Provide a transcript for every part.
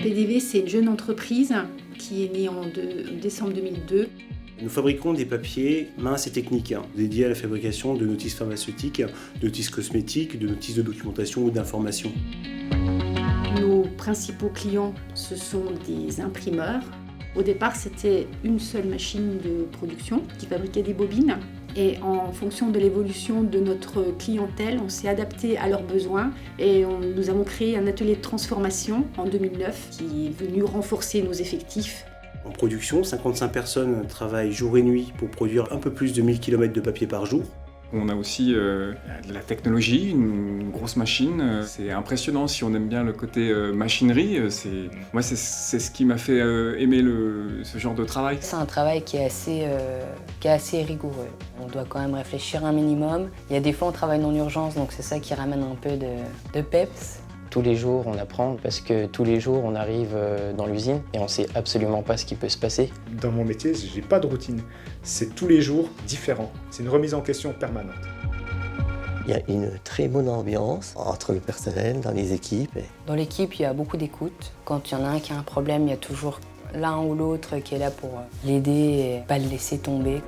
PDV, c'est une jeune entreprise qui est née en décembre 2002. Nous fabriquons des papiers minces et techniques dédiés à la fabrication de notices pharmaceutiques, de notices cosmétiques, de notices de documentation ou d'information. Nos principaux clients, ce sont des imprimeurs. Au départ, c'était une seule machine de production qui fabriquait des bobines. Et en fonction de l'évolution de notre clientèle, on s'est adapté à leurs besoins et nous avons créé un atelier de transformation en 2009 qui est venu renforcer nos effectifs. En production, 55 personnes travaillent jour et nuit pour produire un peu plus de 1000 km de papier par jour. On a aussi de la technologie, une grosse machine. C'est impressionnant si on aime bien le côté machinerie. Moi, c'est ce qui m'a fait aimer ce genre de travail. C'est un travail qui est assez rigoureux. On doit quand même réfléchir un minimum. Il y a des fois, on travaille dans l'urgence, donc c'est ça qui ramène un peu de peps. Tous les jours, on apprend parce que tous les jours, on arrive dans l'usine et on ne sait absolument pas ce qui peut se passer. Dans mon métier, je n'ai pas de routine. C'est tous les jours différent. C'est une remise en question permanente. Il y a une très bonne ambiance entre le personnel, dans les équipes. Dans l'équipe, il y a beaucoup d'écoute. Quand il y en a un qui a un problème, il y a toujours l'un ou l'autre qui est là pour l'aider et pas le laisser tomber.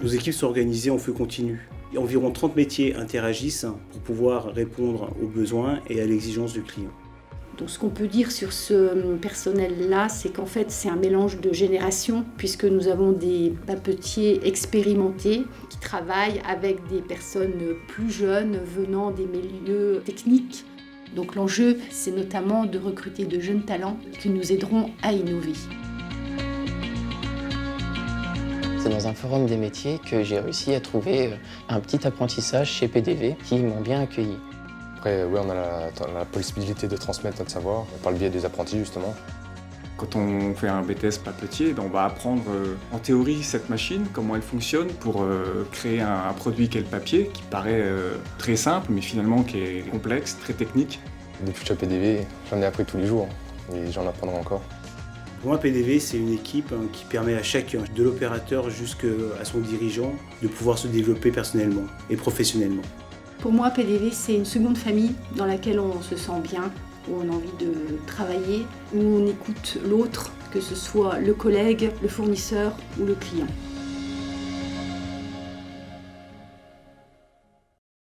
Nos équipes sont organisées en feu continu. Environ 30 métiers interagissent pour pouvoir répondre aux besoins et à l'exigence du client. Donc ce qu'on peut dire sur ce personnel-là, c'est qu'en fait c'est un mélange de générations puisque nous avons des papetiers expérimentés qui travaillent avec des personnes plus jeunes venant des milieux techniques. Donc l'enjeu, c'est notamment de recruter de jeunes talents qui nous aideront à innover. C'est dans un forum des métiers que j'ai réussi à trouver un petit apprentissage chez PDV qui m'ont bien accueilli. Après, oui, on a la possibilité de transmettre notre savoir par le biais des apprentis, justement. Quand on fait un BTS papetier, on va apprendre en théorie cette machine, comment elle fonctionne pour créer un produit qu'est le papier, qui paraît très simple, mais finalement qui est complexe, très technique. Depuis que je suis à PDV, j'en ai appris tous les jours et j'en apprendrai encore. Pour moi, PDV, c'est une équipe qui permet à chacun, de l'opérateur jusqu'à son dirigeant, de pouvoir se développer personnellement et professionnellement. Pour moi, PDV, c'est une seconde famille dans laquelle on se sent bien, où on a envie de travailler, où on écoute l'autre, que ce soit le collègue, le fournisseur ou le client.